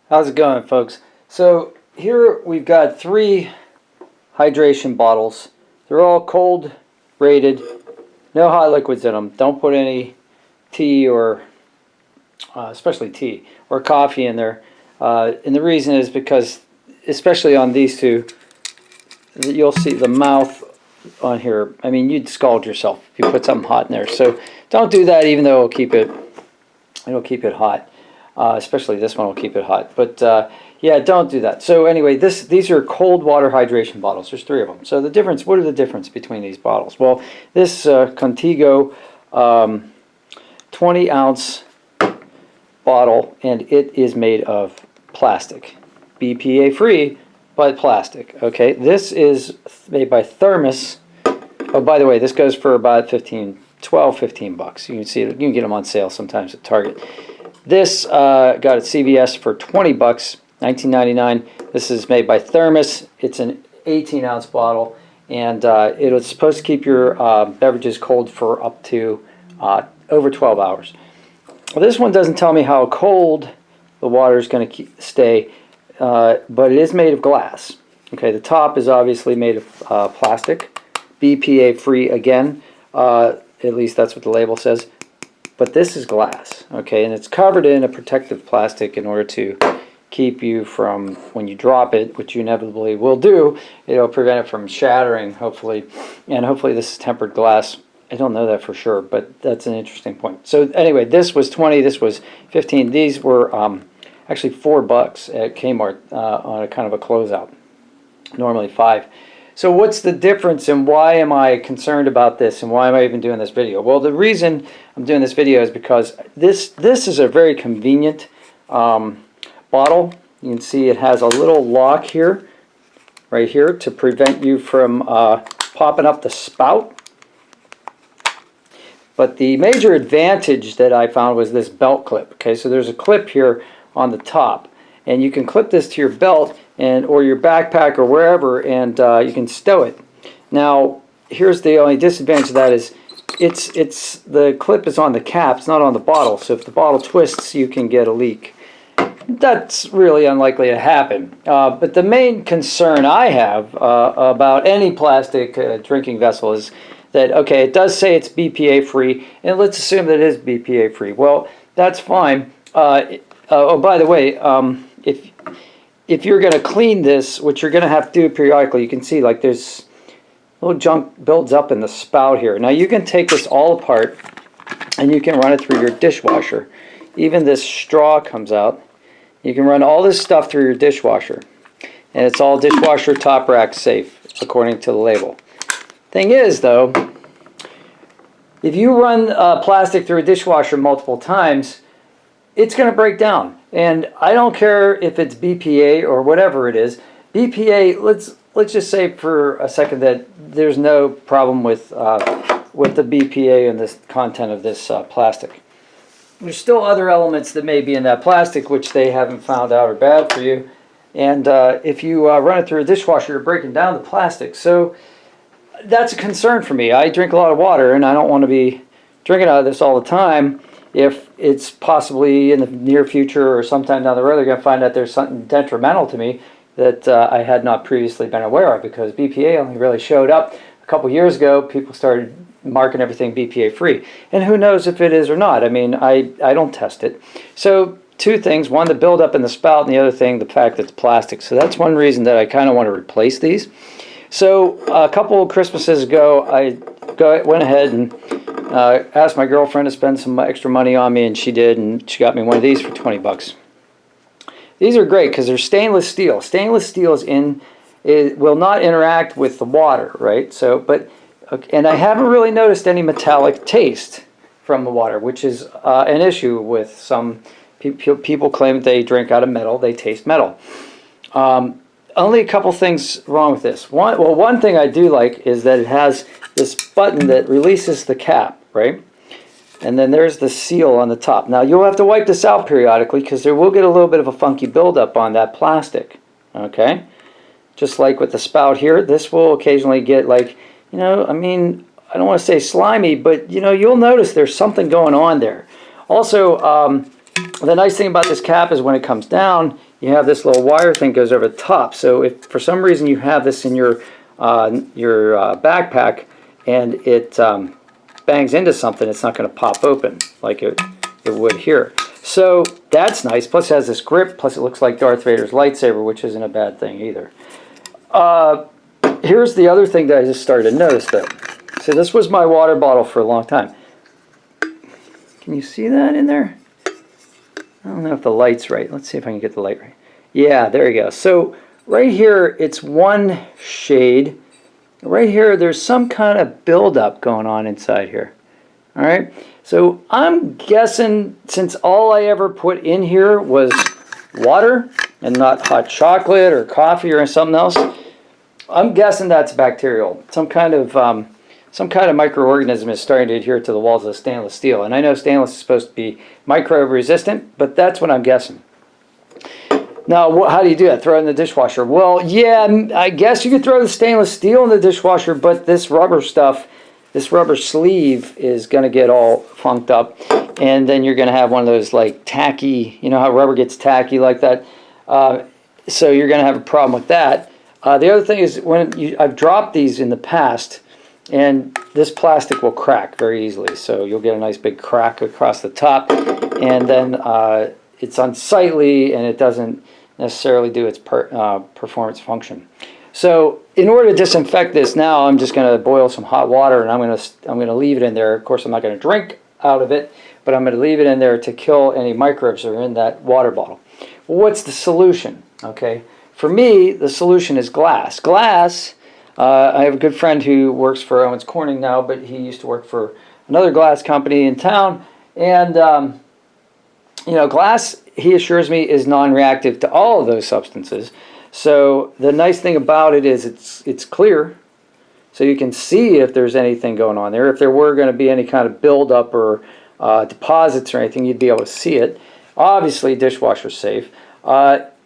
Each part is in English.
How's it going, folks? So here we've got 3 hydration bottles. They're all cold rated, no hot liquids in them. Don't put any tea or especially tea or coffee in there. And the reason is because, especially on these two, you'll see the mouth on here. I mean, you'd scald yourself if you put something hot in there. So don't do that, even though it'll keep it hot. Especially this one will keep it hot. But yeah, don't do that. So anyway, these are cold water hydration bottles. There's 3 of them. So the difference, what are the difference between these bottles? Well, this Contigo 20-ounce bottle, and it is made of plastic. BPA free, but plastic. Okay, this is made by Thermos. Oh, by the way, this goes for about 15 bucks. You can see it, you can get them on sale sometimes at Target. This got at CVS for 20 bucks, $19.99. This is made by Thermos. It's an 18-ounce bottle, and it was supposed to keep your beverages cold for up to over 12 hours. Well, this one doesn't tell me how cold the water is going to stay, but it is made of glass. Okay, the top is obviously made of plastic, BPA free again. At least that's what the label says. But this is glass, okay, and it's covered in a protective plastic in order to keep you from, when you drop it, which you inevitably will do, it'll prevent it from shattering, hopefully. And hopefully this is tempered glass. I don't know that for sure, but that's an interesting point. So anyway, this was 20, this was 15. These were actually $4 at Kmart on a kind of a closeout. Normally 5. So what's the difference, and why am I concerned about this, and why am I even doing this video? Well, the reason I'm doing this video is because this is a very convenient bottle. You can see it has a little lock here, right here, to prevent you from popping up the spout. But the major advantage that I found was this belt clip. Okay, so there's a clip here on the top, and you can clip this to your belt or your backpack or wherever, and you can stow it. Now, here's the only disadvantage of that is the clip is on the cap, it's not on the bottle. So if the bottle twists, you can get a leak. That's really unlikely to happen. But the main concern I have about any plastic drinking vessel is that, okay, it does say it's BPA free, and let's assume that it is BPA free. Well, that's fine. Oh, by the way, if you're going to clean this, which you're going to have to do periodically, you can see like there's little junk builds up in the spout here. Now you can take this all apart and you can run it through your dishwasher. Even this straw comes out. You can run all this stuff through your dishwasher, and it's all dishwasher top rack safe according to the label. Thing is though, if you run plastic through a dishwasher multiple times, it's going to break down. And I don't care if it's BPA or whatever it is. BPA, let's just say for a second that there's no problem with the BPA and this content of this plastic. There's still other elements that may be in that plastic which they haven't found out are bad for you. And if you run it through a dishwasher, you're breaking down the plastic. So that's a concern for me. I drink a lot of water, and I don't want to be drinking out of this all the time. If it's possibly in the near future or sometime down the road, they're going to find out there's something detrimental to me that I had not previously been aware of, because BPA only really showed up a couple years ago. People started marking everything BPA free, and who knows if it is or not. I mean, I don't test it. So 2 things: one, the buildup in the spout, and the other thing, the fact that it's plastic. So that's one reason that I kind of want to replace these. So a couple of Christmases ago, I went ahead and asked my girlfriend to spend some extra money on me, and she did, and she got me one of these for 20 bucks. These are great because they're stainless steel. Stainless steel it will not interact with the water, right? So, and I haven't really noticed any metallic taste from the water, which is an issue with some people claim that they drink out of metal, they taste metal. Only a couple things wrong with this. One thing I do like is that it has this button that releases the cap, right? And then there's the seal on the top. Now you'll have to wipe this out periodically because there will get a little bit of a funky buildup on that plastic, okay? Just like with the spout here, this will occasionally get like, I mean, I don't want to say slimy, but you'll notice there's something going on there. Also, the nice thing about this cap is when it comes down, you have this little wire thing goes over the top. So if for some reason you have this in your backpack and it bangs into something, it's not going to pop open like it would here. So that's nice. Plus it has this grip. Plus it looks like Darth Vader's lightsaber, which isn't a bad thing either. Here's the other thing that I just started to notice though. So this was my water bottle for a long time. Can you see that in there? I don't know if the light's right. Let's see if I can get the light right. Yeah, there you go. So right here, it's one shade. Right here, there's some kind of buildup going on inside here. All right. So I'm guessing since all I ever put in here was water and not hot chocolate or coffee or something else, I'm guessing that's bacterial. Some kind of microorganism is starting to adhere to the walls of stainless steel. And I know stainless is supposed to be microbe resistant, but that's what I'm guessing. Now, how do you do that? Throw it in the dishwasher? Well, yeah, I guess you could throw the stainless steel in the dishwasher, but this rubber stuff, this rubber sleeve is going to get all funked up. And then you're going to have one of those like tacky, you know how rubber gets tacky like that? So you're going to have a problem with that. The other thing is I've dropped these in the past, and this plastic will crack very easily. So you'll get a nice big crack across the top, and then it's unsightly and it doesn't necessarily do its performance function. So in order to disinfect this now, I'm just going to boil some hot water and I'm going to leave it in there. Of course, I'm not going to drink out of it, but I'm going to leave it in there to kill any microbes that are in that water bottle. Well, what's the solution? Okay, for me, the solution is glass. Glass. I have a good friend who works for Owens Corning now, but he used to work for another glass company in town, and you know, glass, he assures me, is non-reactive to all of those substances. So the nice thing about it is it's clear, so you can see if there's anything going on there. If there were going to be any kind of buildup or deposits or anything, you'd be able to see it. Obviously, dishwasher's safe.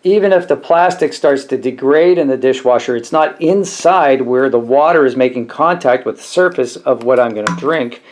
Even if the plastic starts to degrade in the dishwasher, it's not inside where the water is making contact with the surface of what I'm going to drink.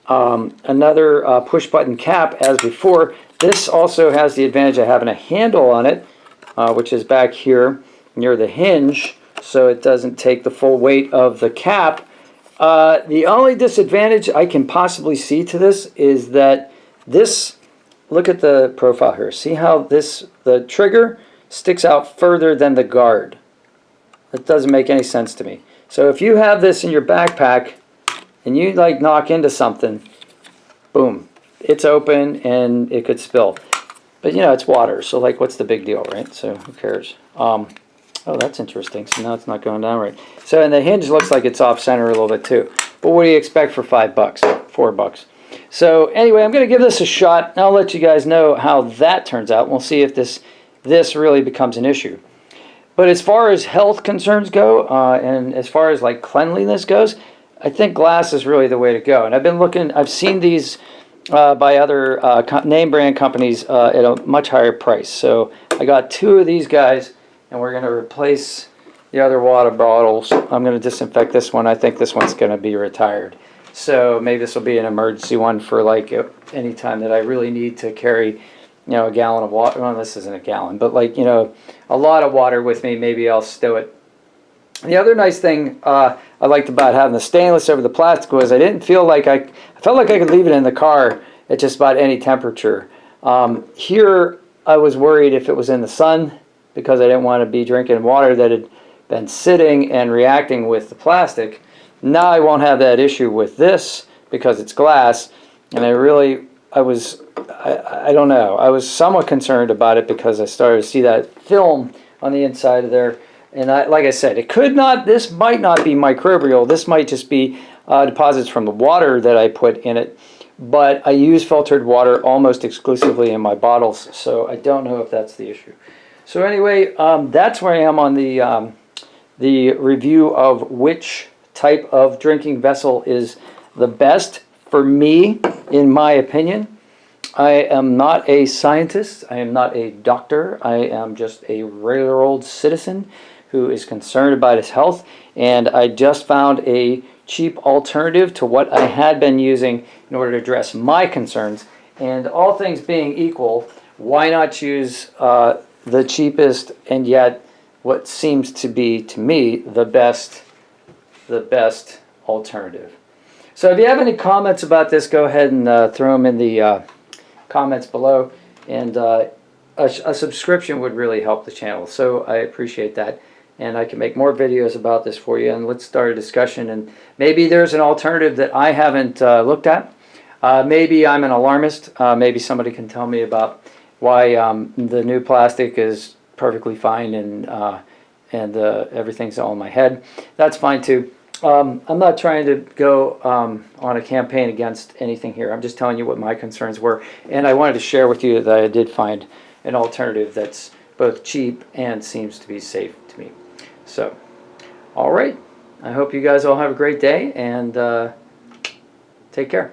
Another push button cap, as before. This also has the advantage of having a handle on it, which is back here near the hinge, so it doesn't take the full weight of the cap. The only disadvantage I can possibly see to this is that this, look at the profile here. See how the trigger sticks out further than the guard. That doesn't make any sense to me. So if you have this in your backpack and you like knock into something, boom, it's open and it could spill. But you know, it's water, so like what's the big deal, right? So who cares? Oh, that's interesting. So now it's not going down right. So, and the hinge looks like it's off center a little bit too. But what do you expect for $5, $4? So anyway, I'm going to give this a shot. I'll let you guys know how that turns out. We'll see if this really becomes an issue. But as far as health concerns go, and as far as like cleanliness goes, I think glass is really the way to go. And I've been looking, I've seen these by other name brand companies at a much higher price. So I got 2 of these guys, and we're going to replace the other water bottles. I'm going to disinfect this one. I think this one's going to be retired. So maybe this will be an emergency one for like any time that I really need to carry, you know, a gallon of water. Well, this isn't a gallon, but like, you know, a lot of water with me. Maybe I'll stow it. The other nice thing I liked about having the stainless over the plastic was I didn't feel like I felt like I could leave it in the car at just about any temperature. Here I was worried if it was in the sun because I didn't want to be drinking water that had been sitting and reacting with the plastic. Now I won't have that issue with this because it's glass, and I don't know. I was somewhat concerned about it because I started to see that film on the inside of there. And like I said, this might not be microbial. This might just be deposits from the water that I put in it. But I use filtered water almost exclusively in my bottles, so I don't know if that's the issue. So anyway, that's where I am on the review of which type of drinking vessel is the best for me, in my opinion. I am not a scientist. I am not a doctor. I am just a regular old citizen who is concerned about his health, and I just found a cheap alternative to what I had been using in order to address my concerns, And all things being equal, why not choose the cheapest and yet what seems to be, to me, the best alternative? So if you have any comments about this, go ahead and throw them in the comments below. And a subscription would really help the channel, so I appreciate that. And I can make more videos about this for you, and let's start a discussion. And maybe there's an alternative that I haven't looked at. Maybe I'm an alarmist. Maybe somebody can tell me about why the new plastic is perfectly fine and everything's all in my head. That's fine too. I'm not trying to go on a campaign against anything here. I'm just telling you what my concerns were, and I wanted to share with you that I did find an alternative that's both cheap and seems to be safe to me. So, all right. I hope you guys all have a great day, and take care.